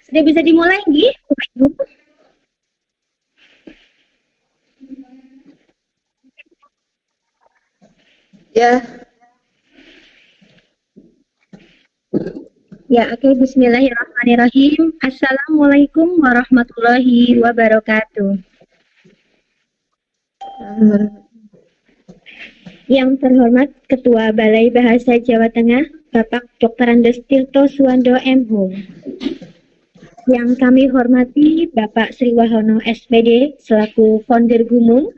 Sudah bisa dimulai, Gi? Ya, Ya, oke. Bismillahirrahmanirrahim. Assalamualaikum warahmatullahi wabarakatuh. Yang terhormat Ketua Balai Bahasa Jawa Tengah, Bapak Dr. Andes Tirto Suwando MH. Yang kami hormati Bapak Sri Wahono SPD selaku founder Gumul.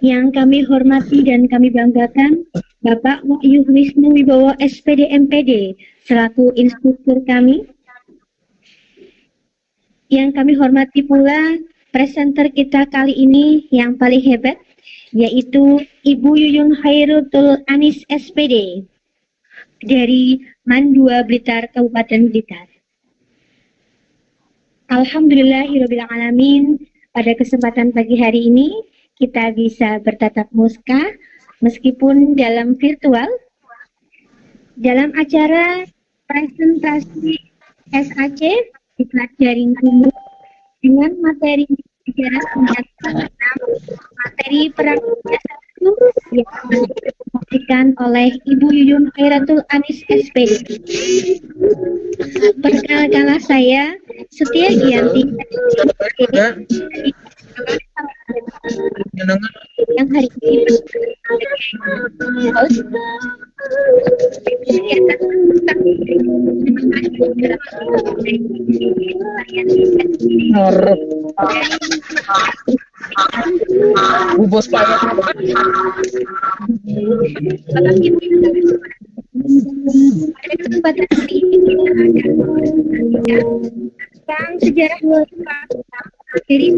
Yang kami hormati dan kami banggakan Bapak Wahyu Wisnu Wibowo SPD MPD selaku instruktur kami. Yang kami hormati pula presenter kita kali ini yang paling hebat, yaitu Ibu Yuyun Khairutul Anis SPD dari Mandua Blitar, Kabupaten Blitar. Alhamdulillahirrabbilalamin, pada kesempatan pagi hari ini kita bisa bertatap muka meskipun dalam virtual dalam acara presentasi SAC di Jaring Umum dengan materi bicara tentang materi perang yang disampaikan oleh Ibu Yuyun Khairatul Anis SPD. Perkenalkanlah saya Setia Gianti yang hari ini host Bu Bos Payah. pada kesempatan hari ini tentang sejarah materi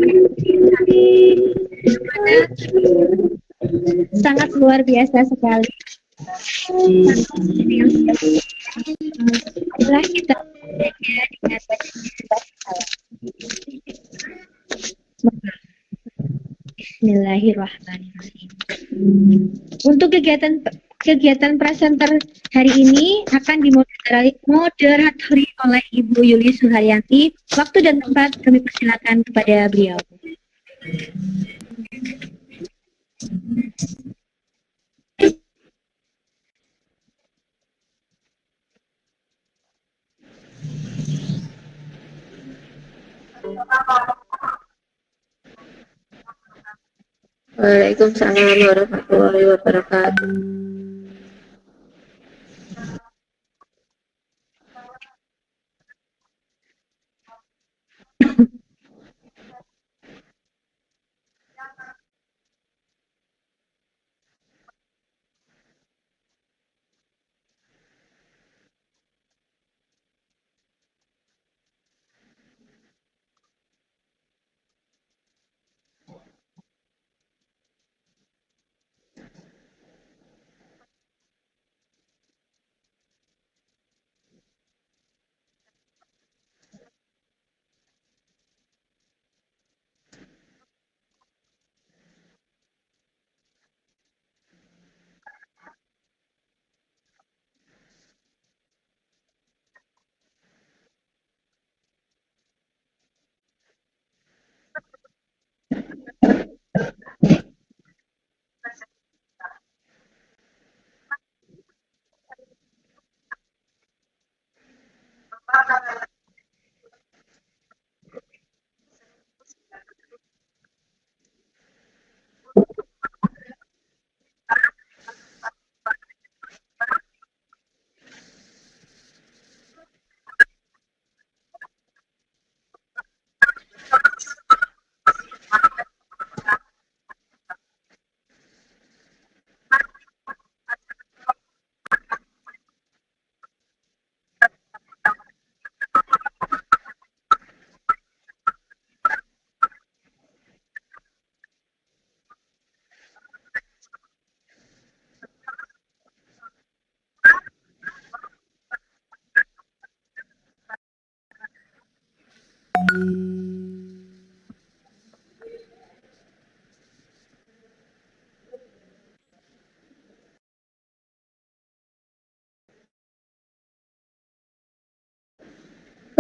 sangat luar biasa sekali. Setelah kita belajar dengan Bismillahirrahmanirrahim. Untuk kegiatan presenter hari ini akan dimoderatori oleh Ibu Yuli Suharyanti. Waktu dan tempat kami persilakan kepada beliau. Waalaikumsalam warahmatullahi wabarakatuh.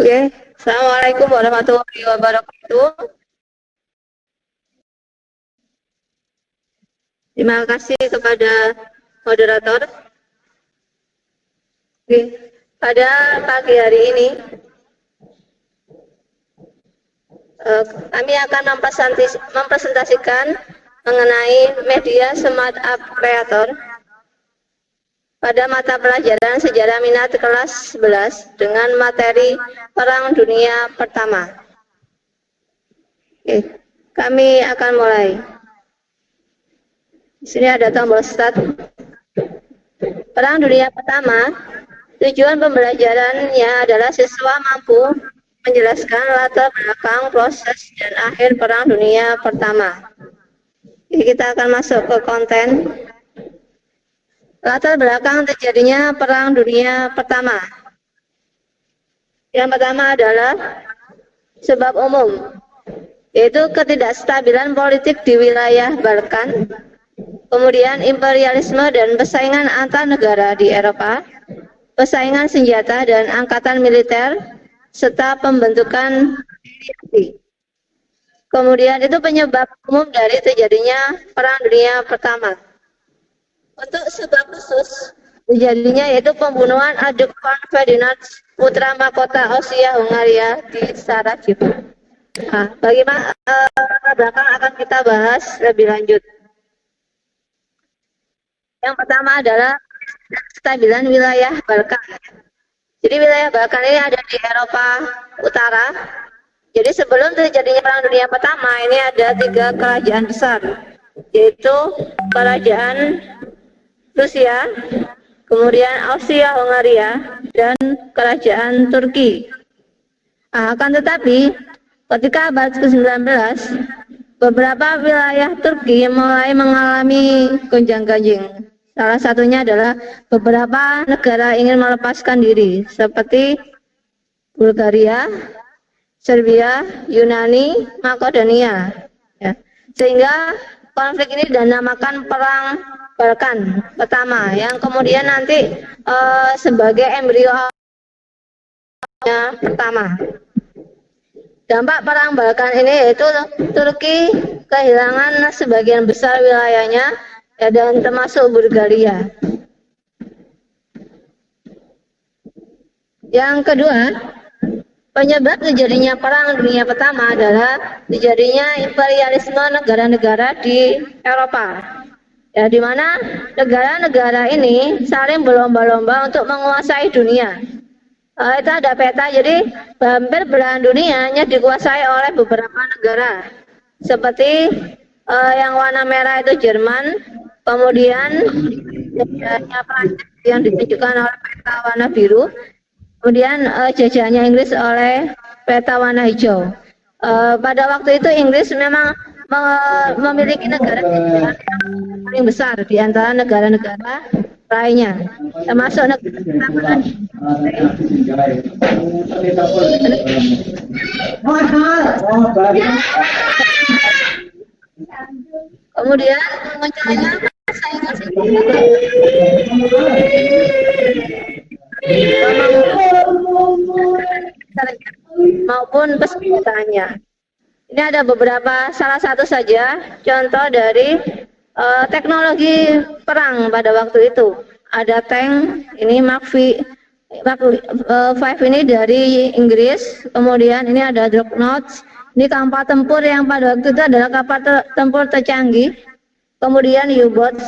Oke, Assalamualaikum warahmatullahi wabarakatuh. Terima kasih kepada moderator. Oke. Pada pagi hari ini, kami akan mempresentasikan mengenai media Smart App Creator pada mata pelajaran Sejarah Minat kelas 11 dengan materi Perang Dunia Pertama. Oke, kami akan mulai. Di sini ada tombol start. Perang Dunia Pertama, tujuan pembelajarannya adalah siswa mampu menjelaskan latar belakang proses dan akhir Perang Dunia Pertama. Jadi kita akan masuk ke konten. Latar belakang terjadinya Perang Dunia Pertama. Yang pertama adalah sebab umum, yaitu ketidakstabilan politik di wilayah Balkan, kemudian imperialisme dan persaingan antar negara di Eropa, persaingan senjata dan angkatan militer, serta pembentukan aliansi. Kemudian itu penyebab umum dari terjadinya Perang Dunia Pertama. Untuk sebab khusus terjadinya yaitu pembunuhan Adolf Ferdinand, putra mahkota Austria Hungaria di Sarajevo. Nah, bagaimana belakang akan kita bahas lebih lanjut. Yang pertama adalah kestabilan wilayah Balkan. Jadi wilayah Balkan ini ada di Eropa Utara. Jadi sebelum terjadinya Perang Dunia Pertama ini ada 3 kerajaan besar, yaitu kerajaan Rusia, kemudian Austria Hungaria, dan kerajaan Turki. Akan tetapi ketika abad ke-19, beberapa wilayah Turki mulai mengalami gonjang-ganjing. Salah satunya adalah beberapa negara ingin melepaskan diri, seperti Bulgaria, Serbia, Yunani, Makedonia. Ya. Sehingga konflik ini dinamakan Perang Balkan Pertama, yang kemudian nanti sebagai embrio pertama. Dampak Perang Balkan ini yaitu Turki kehilangan sebagian besar wilayahnya, ya, dan termasuk Bulgaria. Yang kedua, penyebab terjadinya Perang Dunia Pertama adalah terjadinya imperialisme negara-negara di Eropa. Ya, di mana negara-negara ini saling berlomba-lomba untuk menguasai dunia. Itu ada peta, jadi hampir belahan dunia hanya dikuasai oleh beberapa negara. Seperti yang warna merah itu Jerman, kemudian Prancis yang ditunjukkan oleh peta warna biru, kemudian jajahannya Inggris oleh peta warna hijau. Pada waktu itu Inggris memang memiliki negara yang paling besar di antara negara-negara lainnya, termasuk negara kemudian munculnya persaingan maupun persenjataannya. Ini ada beberapa, salah satu saja contoh dari teknologi perang pada waktu itu. Ada tank, ini Mark V ini dari Inggris, kemudian ini ada Dreadnought, ini kapal tempur yang pada waktu itu adalah kapal tempur tercanggih. Kemudian U-boat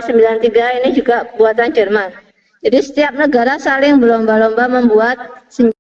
93 ini juga buatan Jerman. Jadi setiap negara saling berlomba-lomba membuat senjata.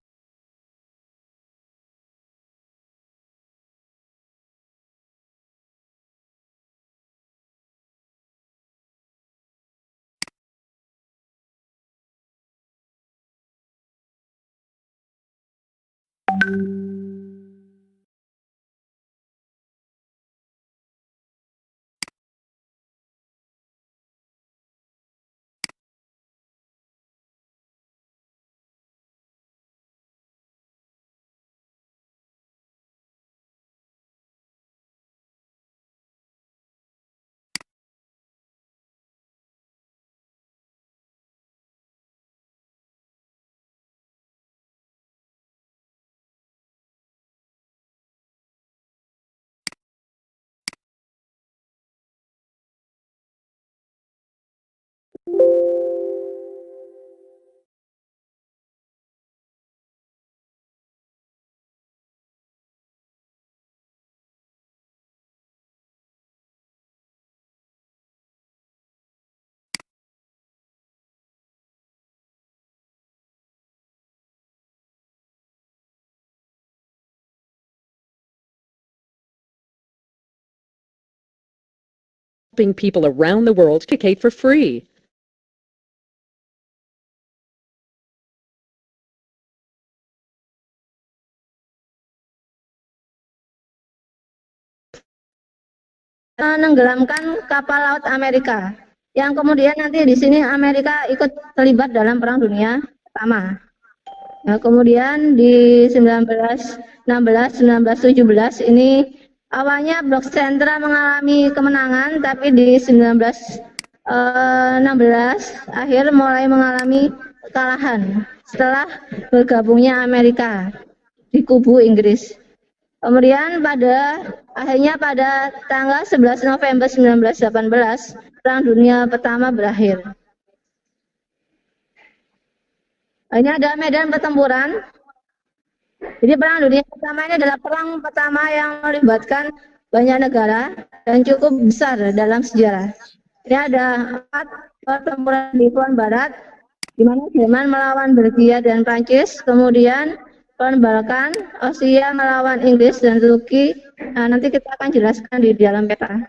Helping people around the world to educate for free. Menenggelamkan kapal laut Amerika, yang kemudian nanti di sini Amerika ikut terlibat dalam Perang Dunia Pertama. Nah, kemudian di 1916, 1917 ini awalnya Blok Sentra mengalami kemenangan, tapi di 1916 akhir mulai mengalami kekalahan setelah bergabungnya Amerika di kubu Inggris. Kemudian akhirnya pada tanggal 11 November 1918, Perang Dunia Pertama berakhir. Ini ada medan pertempuran. Jadi Perang Dunia Pertama ini adalah perang pertama yang melibatkan banyak negara dan cukup besar dalam sejarah. Ini ada 4 pertempuran di front barat, di mana Jerman melawan Belgia dan Prancis, kemudian front Balkan, Austria melawan Inggris dan Turki. Nah, nanti kita akan jelaskan di dalam peta.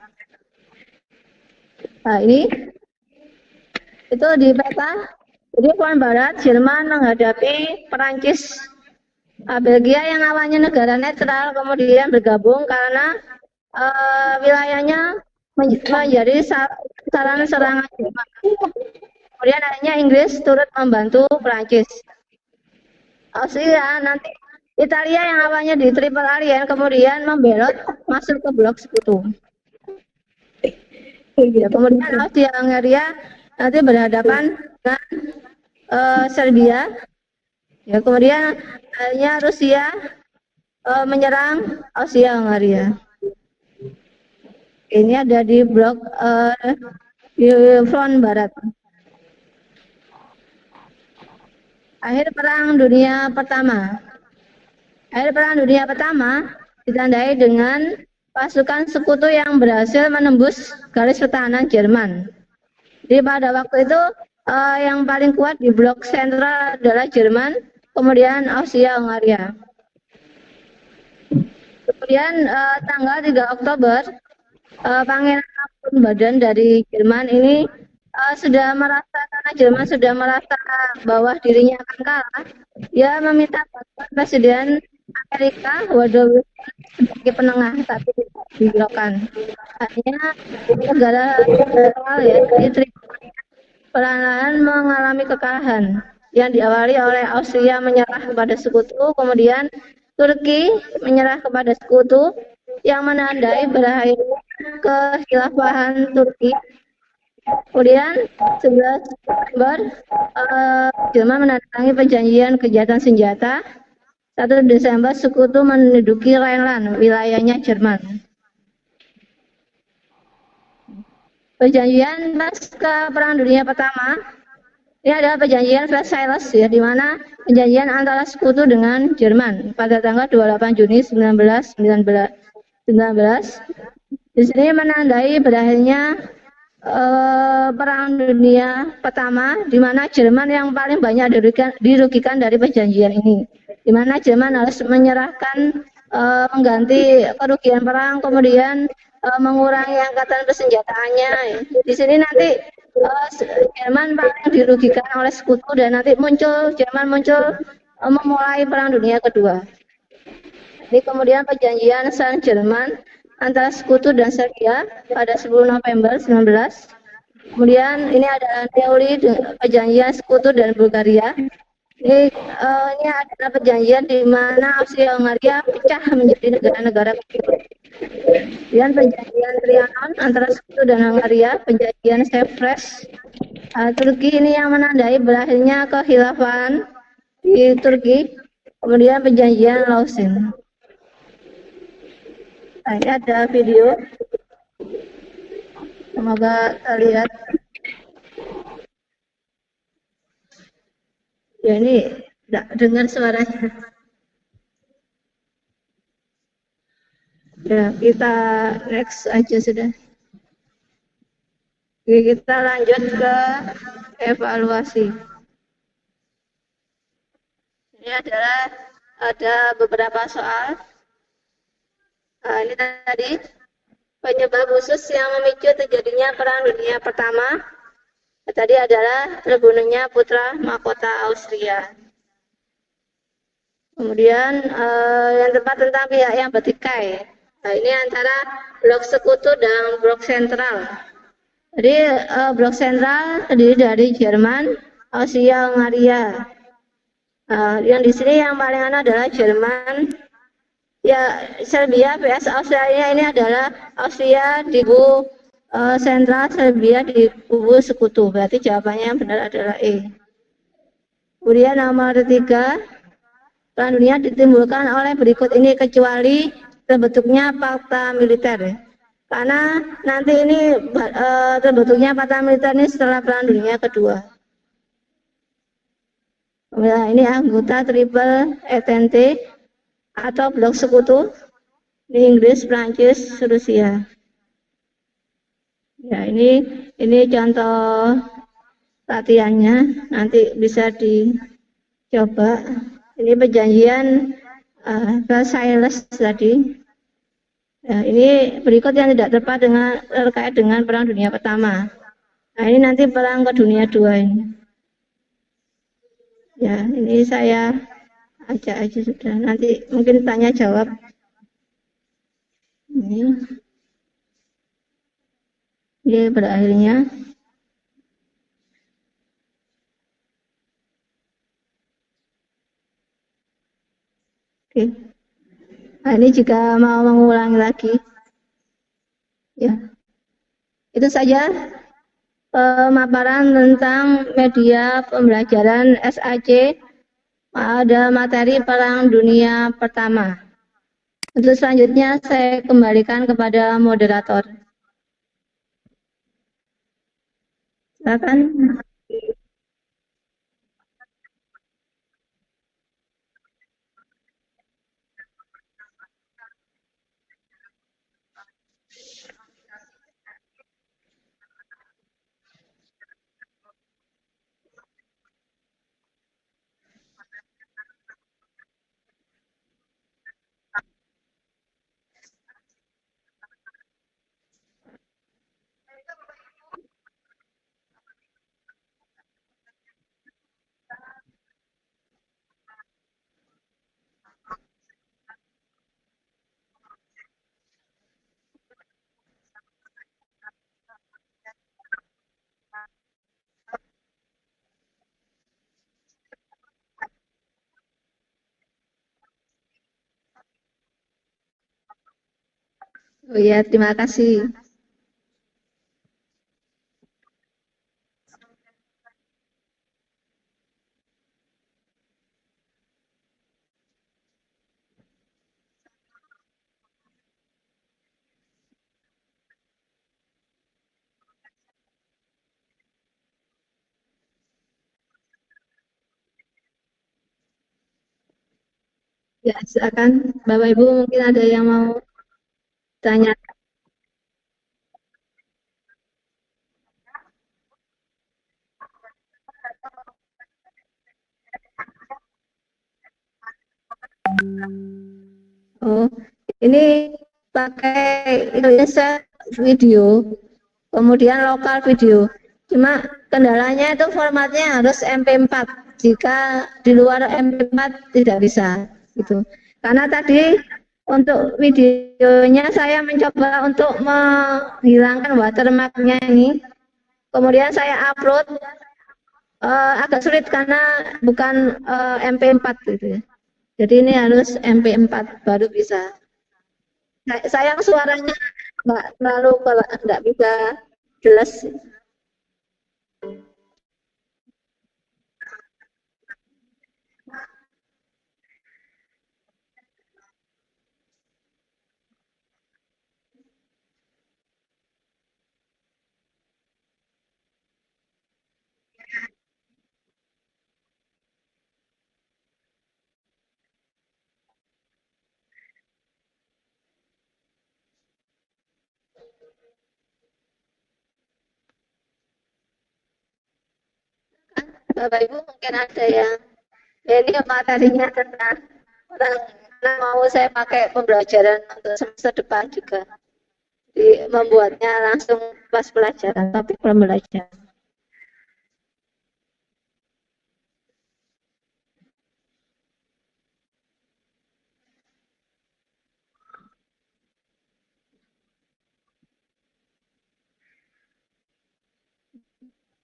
Nah, ini itu di peta. Jadi front barat Jerman menghadapi Prancis. Belgia yang awalnya negara netral kemudian bergabung karena wilayahnya menjadi sasaran serangan Jerman. Kemudian akhirnya Inggris turut membantu Prancis. Austria nanti Italia yang awalnya di Triple Alliance kemudian membelot masuk ke blok sekutu. Ya, kemudian Austria-Hungaria nanti berhadapan dengan Serbia. Ya, kemudian akhirnya Rusia menyerang Austria-Hungaria. Ini ada di blok di front barat. Akhir Perang Dunia Pertama. Akhir Perang Dunia Pertama ditandai dengan pasukan sekutu yang berhasil menembus garis pertahanan Jerman. Jadi pada waktu itu yang paling kuat di blok sentral adalah Jerman, kemudian Austria-Hungaria. Kemudian tanggal 3 Oktober, Pangeran Mountbatten dari Jerman ini sudah merasa, karena Jerman sudah merasa bahwa dirinya akan kalah, dia meminta bantuan Presiden Amerika Woodrow Wilson sebagai penengah, tapi tidak dihiraukan. Hanya negara netral ya, perlahan mengalami kekalahan yang diawali oleh Austria menyerah kepada sekutu, kemudian Turki menyerah kepada sekutu yang menandai berakhirnya kekhilafahan Turki. Kemudian 11 September Jerman menandatangani perjanjian kejahatan senjata. 1 Desember sekutu menduduki Rhineland, wilayahnya Jerman. Perjanjian pasca Perang Dunia Pertama ini adalah perjanjian Versailles ya, di mana perjanjian antara sekutu dengan Jerman pada tanggal 28 Juni 1919. Di sini menandai berakhirnya Perang Dunia Pertama, di mana Jerman yang paling banyak dirugikan dari perjanjian ini, di mana Jerman harus menyerahkan mengganti kerugian perang, kemudian mengurangi angkatan bersenjataannya. Di sini nanti Jerman paling dirugikan oleh sekutu dan nanti Jerman muncul memulai Perang Dunia Kedua. Ini kemudian perjanjian San-Jerman antara sekutu dan Serbia pada 10 November 19. Kemudian ini adalah teori perjanjian sekutu dan Bulgaria. Ini adalah perjanjian di mana Austria-Hungaria pecah menjadi negara-negara kecil. Kemudian perjanjian Trianon antara sekutu dan Hungaria, perjanjian Sevres. Turki ini yang menandai berakhirnya kekhilafahan di Turki. Kemudian perjanjian Lausanne. Nah, ini ada video, semoga terlihat. Ya ini tidak dengar suaranya. Ya kita next aja sudah. Oke, kita lanjut ke evaluasi. Ini adalah ada beberapa soal. Nah, ini tadi penyebab khusus yang memicu terjadinya Perang Dunia Pertama. Tadi adalah terbunuhnya putra mahkota Austria. Kemudian yang tepat tentang pihak yang bertikai. Nah, ini antara blok sekutu dan blok sentral. Jadi blok sentral terdiri dari Jerman, Austria, Hungaria. Yang di sini yang paling aneh adalah Jerman. Ya, Serbia vs Australia ini adalah Austria di kubu sentral, Serbia di kubu sekutu. Berarti jawabannya yang benar adalah E. Kemudian nomor 3, Perang dunia ditimbulkan oleh berikut ini kecuali terbentuknya fakta militer. Karena nanti ini terbentuknya fakta militer ini setelah Perang Dunia Kedua. Nah, ini anggota Triple Entente atau blok sekutu di Inggris, Prancis, Rusia. Ya, ini contoh latihannya, nanti bisa dicoba. Ini perjanjian Versailles tadi. Nah, ini berikut yang tidak tepat terkait dengan Perang Dunia Pertama. Nah, ini nanti Perang Dunia Kedua ini. Ya, ini saya ajak aja sudah. Nanti mungkin tanya jawab. Ini berakhirnya. Oke. Nah, ini jika mau mengulangi lagi. Ya. Itu saja pemaparan tentang media pembelajaran SAC pada materi Perang Dunia Pertama. Untuk selanjutnya saya kembalikan kepada moderator. Silakan. Oh ya, terima kasih. Ya, silakan Bapak Ibu mungkin ada yang mau tanya. Oh, ini pakai Indonesia video, kemudian lokal video. Cuma kendalanya itu formatnya harus MP4. Jika di luar MP4 tidak bisa, gitu. Karena tadi untuk videonya saya mencoba untuk menghilangkan watermarknya ini, kemudian saya upload agak sulit karena bukan MP4 gitu ya. Jadi ini harus MP4 baru bisa. Sayang suaranya nggak terlalu nggak bisa jelas. Bapak Ibu mungkin ada yang ini materinya tentang mau saya pakai pembelajaran untuk semester depan juga. Jadi membuatnya langsung pas pelajaran, topik pembelajaran.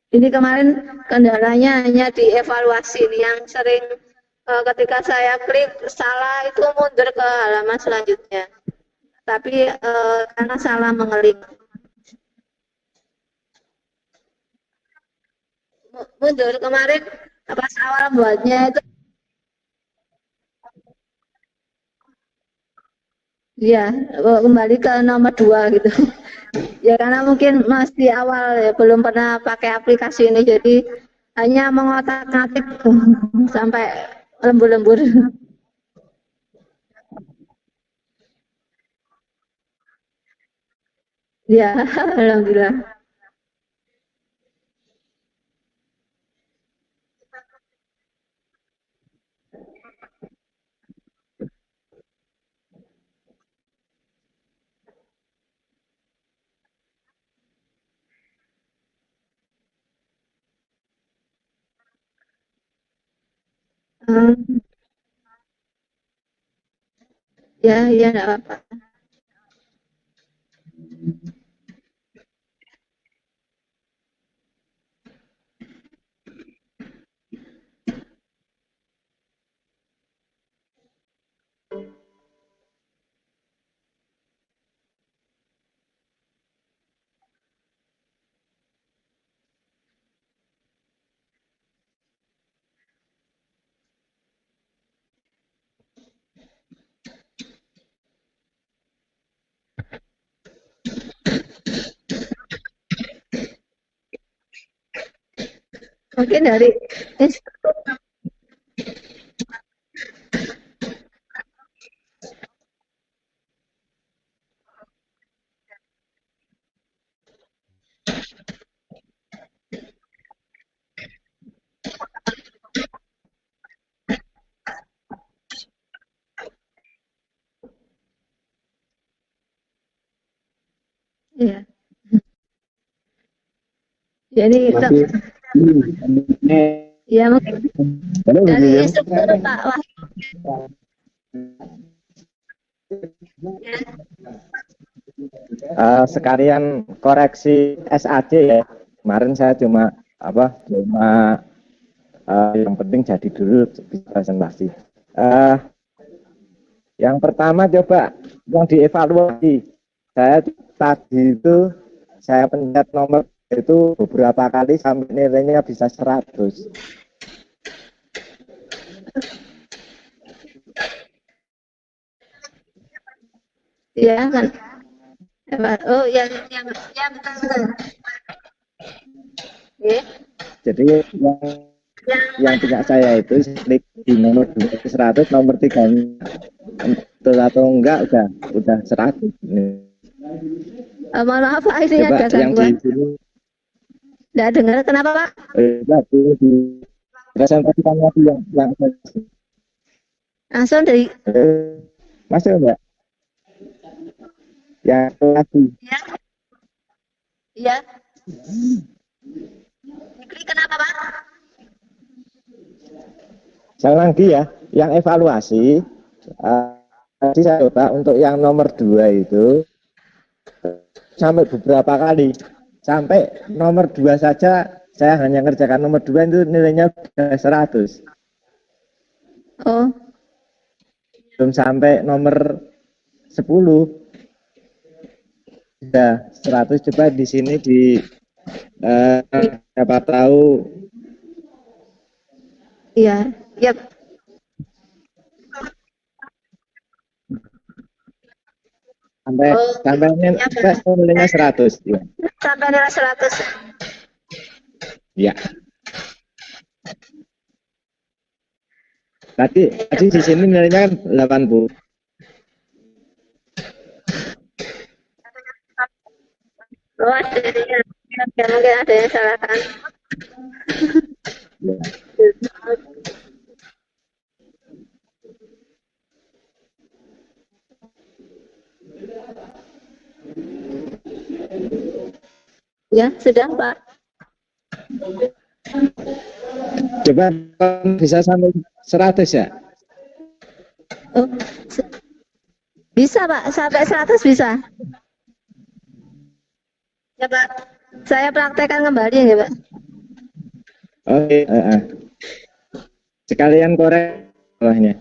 Ini kemarin kendalanya hanya dievaluasi nih, yang sering ketika saya klik salah itu mundur ke halaman selanjutnya. Tapi karena salah mengelik. Mundur kemarin pas awal buatnya itu ya kembali ke nomor 2 gitu. Ya karena mungkin masih awal ya, belum pernah pakai aplikasi ini, jadi hanya mengotak-atik sampai lembur-lembur. Ya, alhamdulillah. Hmm, ya, ya enggak apa-apa. Mungkin dari ya. Jadi ya mungkin dari instruktur Pak Wahyu. Sekalian koreksi SAC ya. Kemarin saya cuma yang penting jadi dulu presentasi. Yang pertama coba yang dievaluasi. Saya tadi itu saya pencet nomor itu beberapa kali sampai nilainya bisa 100. Ya kan. Oh ya betul. Ya. Jadi yang punya saya itu klik di nomor 100, nomor 3 betul atau enggak udah 100. Mohon maaf Pak, ini ada gangguan. Tidak dengar, kenapa Pak? Di presentasikan lagi yang langsung dari masih enggak? Ya lagi. Ya. Iya. Klik kenapa Pak? Saya lagi ya, yang evaluasi tadi saya coba untuk yang nomor 2 itu sampai beberapa kali, sampai nomor 2 saja saya hanya ngerjakan nomor 2 itu nilainya 100. Oh. Belum sampai nomor 10 sudah 100. Coba di sini di siapa tahu. Iya, yep. Sampai nilainya 100 ya. Sampai nilai 100. Ya. Tadi di sini nilainya kan 80. Oh, ada yang mungkin ada yang salah kan. Ya, sudah Pak. Coba bisa sampai 100 ya? Oh, bisa Pak, sampai 100 bisa. Ya Pak, saya praktekkan kembali ya Pak. Oke, sekalian korek bawahnya.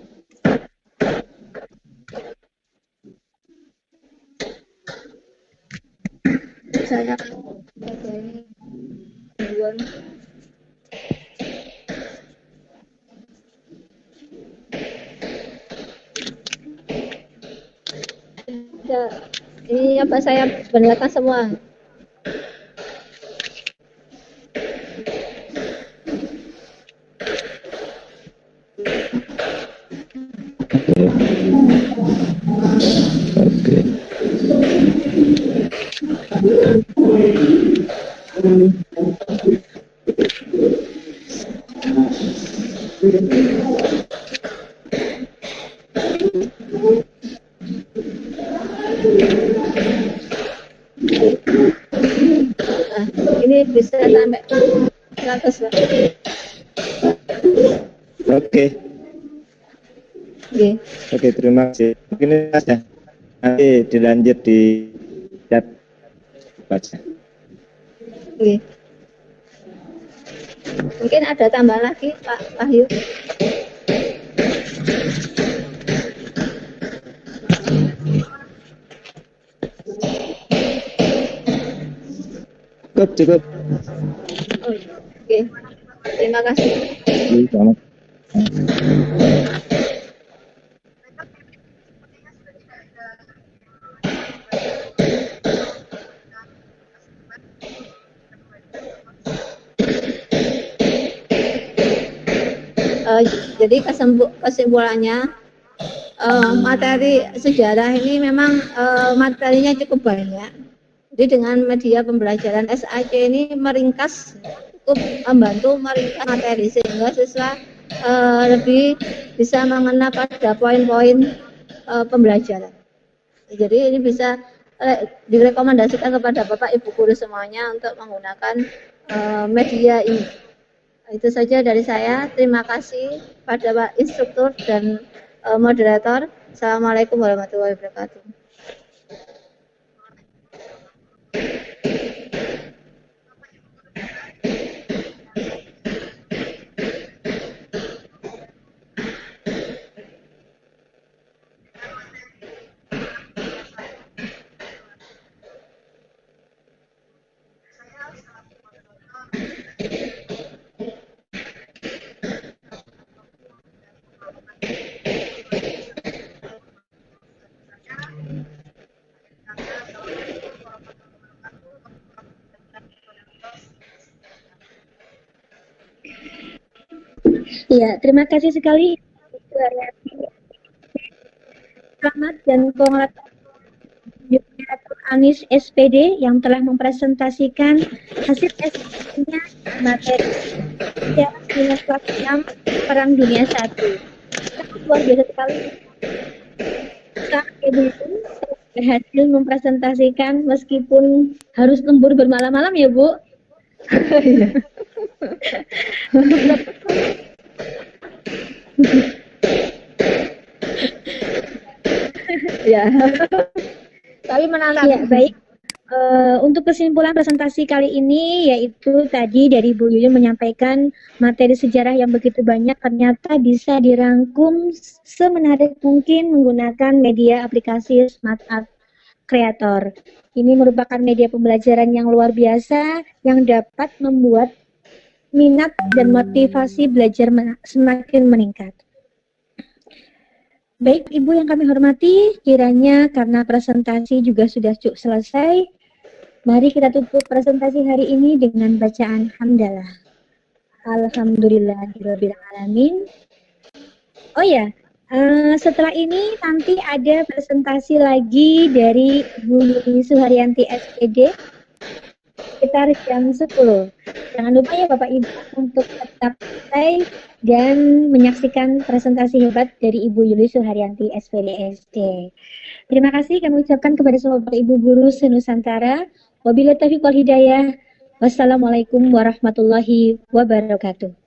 Saya ya, ini apa saya benarkan semua. Oke. Nah, ini bisa sampai 100 Pak. Oke. Oke. Oke, terima kasih. Mungkin ini saja. Nanti dilanjut di chat baca. Oke. Mungkin ada tambahan lagi Pak Wahyu. Cukup. Oh, oke. Terima kasih. Selamat. Jadi kesimpulannya materi sejarah ini memang materinya cukup banyak. Jadi dengan media pembelajaran SAC ini meringkas, cukup membantu meringkas materi sehingga siswa lebih bisa mengena pada poin-poin pembelajaran. Jadi ini bisa direkomendasikan kepada Bapak Ibu guru semuanya untuk menggunakan media ini. Itu saja dari saya. Terima kasih pada Pak Instruktur dan moderator. Assalamualaikum warahmatullahi wabarakatuh. Ya, terima kasih sekali. Selamat dan kongratulasi Anis SPD yang telah mempresentasikan hasil SPD-nya materi dengan kelas 6 Perang Dunia I. Luar biasa sekali. Kak Ibu berhasil mempresentasikan meskipun harus lembur bermalam-malam ya Bu. Ya. Tapi menantang. Ya, baik. Untuk kesimpulan presentasi kali ini yaitu tadi dari Bu Yuyun menyampaikan materi sejarah yang begitu banyak ternyata bisa dirangkum semenarik mungkin menggunakan media aplikasi Smart Art Creator. Ini merupakan media pembelajaran yang luar biasa yang dapat membuat minat dan motivasi belajar semakin meningkat. Baik Ibu yang kami hormati, kiranya karena presentasi juga sudah cukup selesai, mari kita tutup presentasi hari ini dengan bacaan hamdalah. Alhamdulillahirabbil alamin. Oh ya, setelah ini nanti ada presentasi lagi dari Bu Yuni Suharyanti SPD sekitar jam 10. Jangan lupa ya Bapak Ibu untuk tetap stay dan menyaksikan presentasi hebat dari Ibu Yuli Suharyanti SPD. Terima kasih kami ucapkan kepada semua Bapak Ibu guru senusantara. Wabillahi taufiq wal hidayah. Wassalamualaikum warahmatullahi wabarakatuh.